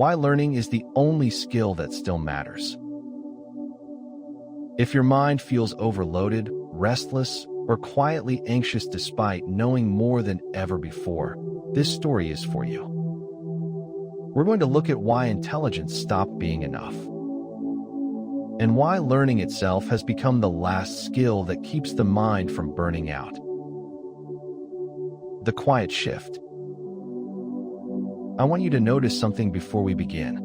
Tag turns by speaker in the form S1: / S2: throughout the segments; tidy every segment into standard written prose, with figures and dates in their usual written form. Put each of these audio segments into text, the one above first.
S1: why learning is the only skill that still matters. If your mind feels overloaded, restless, or quietly anxious despite knowing more than ever before, this story is for you. We're going to look at why intelligence stopped being enough, and why learning itself has become the last skill that keeps the mind from burning out. The quiet shift. I want you to notice something before we begin.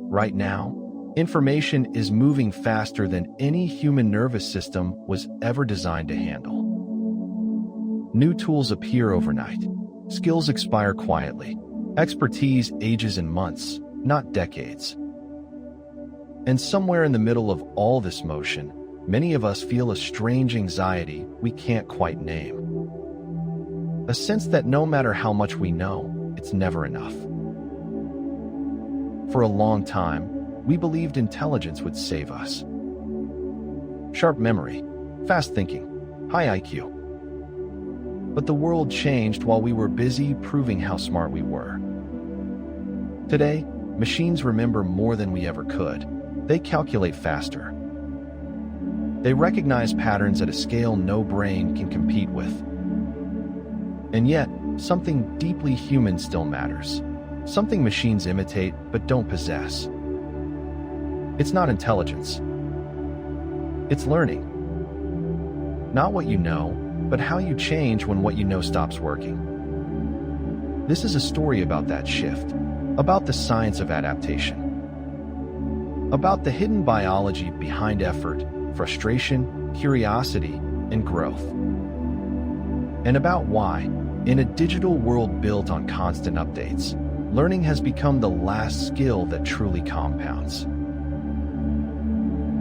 S1: Right now, information is moving faster than any human nervous system was ever designed to handle. New tools appear overnight. Skills expire quietly. Expertise ages in months, not decades. And somewhere in the middle of all this motion, many of us feel a strange anxiety we can't quite name. A sense that no matter how much we know, it's never enough. For a long time, we believed intelligence would save us. Sharp memory, fast thinking, high IQ. But the world changed while we were busy proving how smart we were. Today, machines remember more than we ever could. They calculate faster. They recognize patterns at a scale no brain can compete with. And yet, something deeply human still matters. Something machines imitate but don't possess. It's not intelligence. It's learning. Not what you know, but how you change when what you know stops working. This is a story about that shift, about the science of adaptation, about the hidden biology behind effort, frustration, curiosity, and growth, and about why, in a digital world built on constant updates, learning has become the last skill that truly compounds.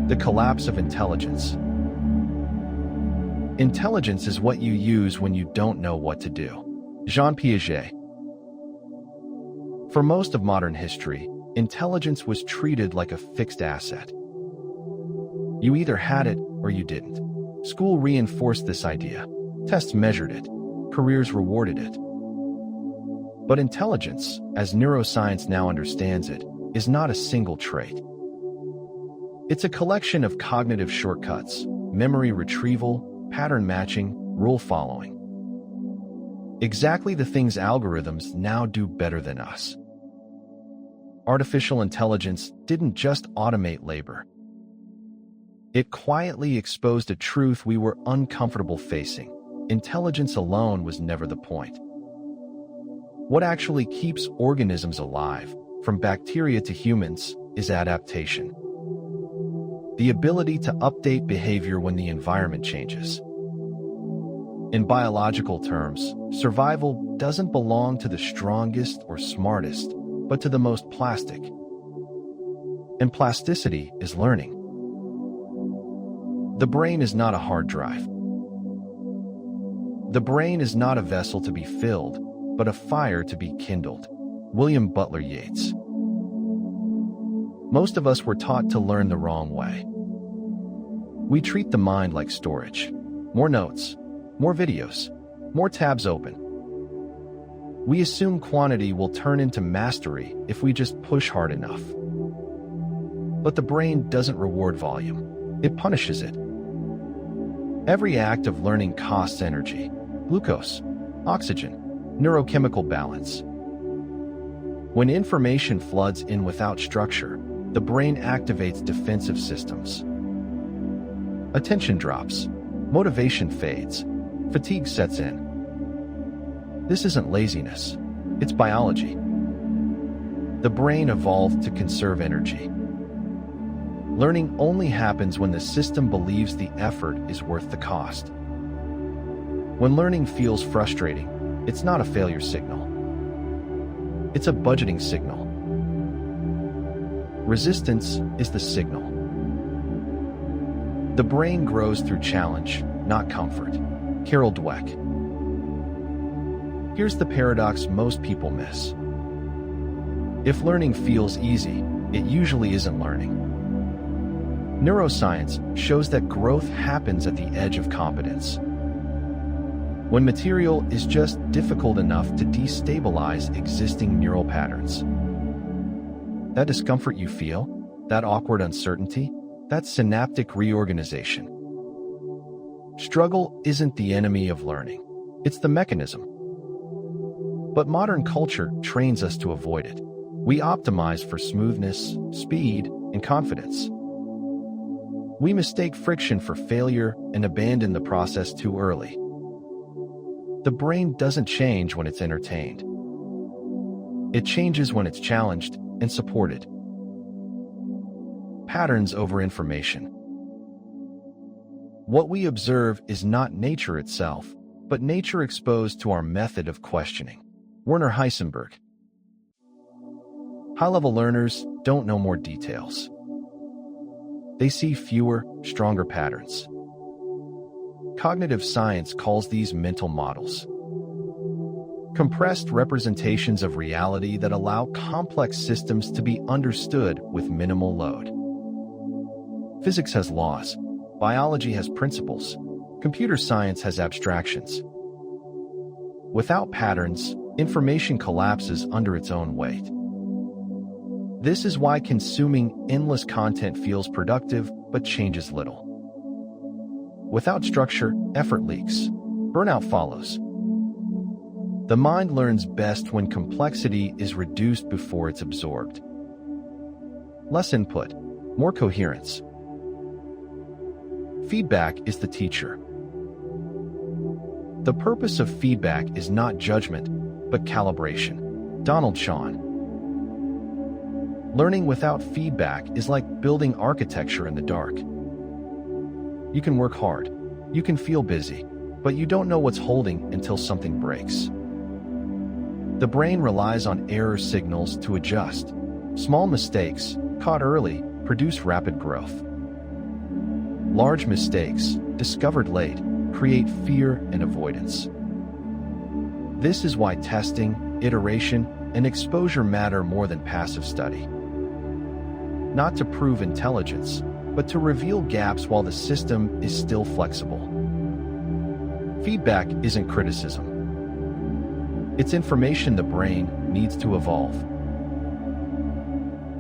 S1: The collapse of intelligence. Intelligence is what you use when you don't know what to do. Jean Piaget. For most of modern history, intelligence was treated like a fixed asset. You either had it or you didn't. School reinforced this idea. Tests measured it. Careers rewarded it. But intelligence, as neuroscience now understands it, is not a single trait. It's a collection of cognitive shortcuts, memory retrieval, pattern matching, rule following. Exactly the things algorithms now do better than us. Artificial intelligence didn't just automate labor. It quietly exposed a truth we were uncomfortable facing. Intelligence alone was never the point. What actually keeps organisms alive, from bacteria to humans, is adaptation. The ability to update behavior when the environment changes. In biological terms, survival doesn't belong to the strongest or smartest, but to the most plastic. And plasticity is learning. The brain is not a hard drive. The brain is not a vessel to be filled, but a fire to be kindled. William Butler Yeats. Most of us were taught to learn the wrong way. We treat the mind like storage. More notes, more videos, more tabs open. We assume quantity will turn into mastery if we just push hard enough. But the brain doesn't reward volume. It punishes it. Every act of learning costs energy, glucose, oxygen, neurochemical balance. When information floods in without structure, the brain activates defensive systems. Attention drops, motivation fades, fatigue sets in. This isn't laziness, it's biology. The brain evolved to conserve energy. Learning only happens when the system believes the effort is worth the cost. When learning feels frustrating, it's not a failure signal. It's a budgeting signal. Resistance is the signal. The brain grows through challenge, not comfort. Dweck. Here's the paradox most people miss. If learning feels easy, it usually isn't learning. Neuroscience shows that growth happens at the edge of competence. When material is just difficult enough to destabilize existing neural patterns. That discomfort you feel, that awkward uncertainty, that's synaptic reorganization. Struggle isn't the enemy of learning. It's the mechanism. But modern culture trains us to avoid it. We optimize for smoothness, speed, and confidence. We mistake friction for failure and abandon the process too early. The brain doesn't change when it's entertained. It changes when it's challenged and supported. Patterns over information. What we observe is not nature itself, but nature exposed to our method of questioning. Werner Heisenberg. High-level learners don't know more details. They see fewer, stronger patterns. Cognitive science calls these mental models. Compressed representations of reality that allow complex systems to be understood with minimal load. Physics has laws. Biology has principles. Computer science has abstractions. Without patterns, information collapses under its own weight. This is why consuming endless content feels productive but changes little. Without structure, effort leaks. Burnout follows. The mind learns best when complexity is reduced before it's absorbed. Less input, more coherence. Feedback is the teacher. The purpose of feedback is not judgment, but calibration. Donald Shawn. Learning without feedback is like building architecture in the dark. You can work hard, you can feel busy, but you don't know what's holding until something breaks. The brain relies on error signals to adjust. Small mistakes, caught early, produce rapid growth. Large mistakes, discovered late, create fear and avoidance. This is why testing, iteration, and exposure matter more than passive study. Not to prove intelligence, but to reveal gaps while the system is still flexible. Feedback isn't criticism. It's information the brain needs to evolve.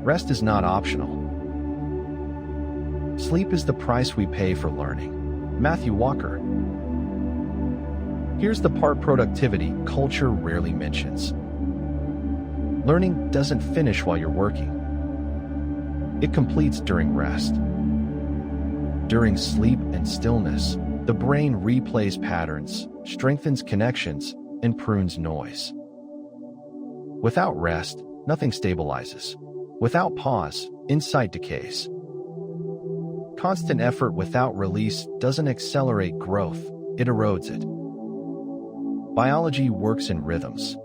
S1: Rest is not optional. Sleep is the price we pay for learning. Matthew Walker. Here's the part productivity culture rarely mentions. Learning doesn't finish while you're working. It completes during rest. During sleep and stillness, the brain replays patterns, strengthens connections, and prunes noise. Without rest, nothing stabilizes. Without pause, insight decays. Constant effort without release doesn't accelerate growth, it erodes it. Biology works in rhythms: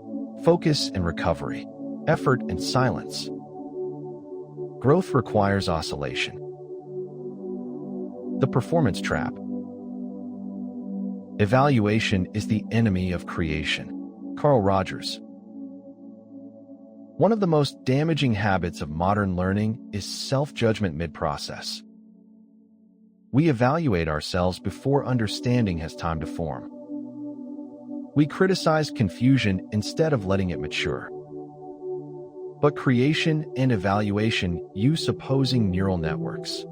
S1: focus and recovery, effort and silence. Growth requires oscillation. The performance trap. Evaluation is the enemy of creation. Carl Rogers. One of the most damaging habits of modern learning is self-judgment mid-process. We evaluate ourselves before understanding has time to form. We criticize confusion instead of letting it mature. But creation and evaluation use opposing neural networks.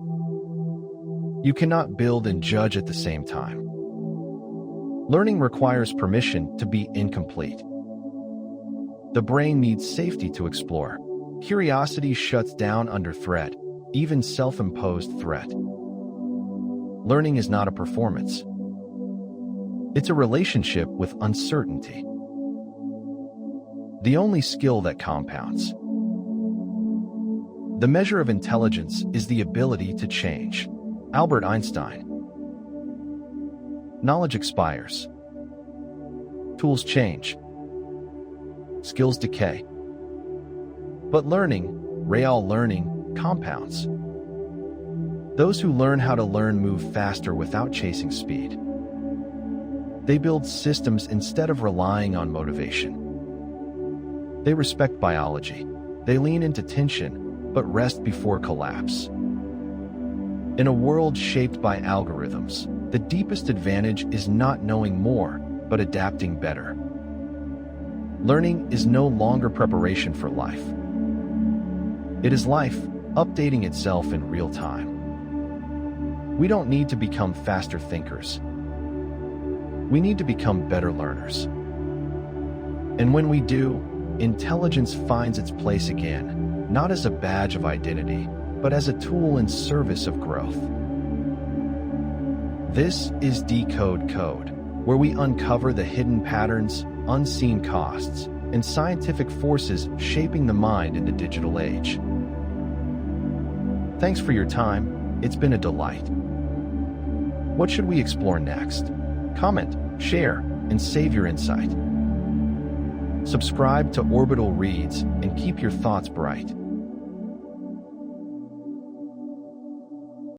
S1: You cannot build and judge at the same time. Learning requires permission to be incomplete. The brain needs safety to explore. Curiosity shuts down under threat, even self-imposed threat. Learning is not a performance. It's a relationship with uncertainty. The only skill that compounds. The measure of intelligence is the ability to change. Albert Einstein. Knowledge expires. Tools change. Skills decay. But learning, real learning, compounds. Those who learn how to learn move faster without chasing speed. They build systems instead of relying on motivation. They respect biology. They lean into tension, but rest before collapse. In a world shaped by algorithms, the deepest advantage is not knowing more, but adapting better. Learning is no longer preparation for life. It is life, updating itself in real time. We don't need to become faster thinkers. We need to become better learners. And when we do, intelligence finds its place again, not as a badge of identity, but as a tool in service of growth. This is Decode Code, where we uncover the hidden patterns, unseen costs, and scientific forces shaping the mind in the digital age. Thanks for your time. It's been a delight. What should we explore next? Comment, share, and save your insight. Subscribe to Orbital Reads and keep your thoughts bright.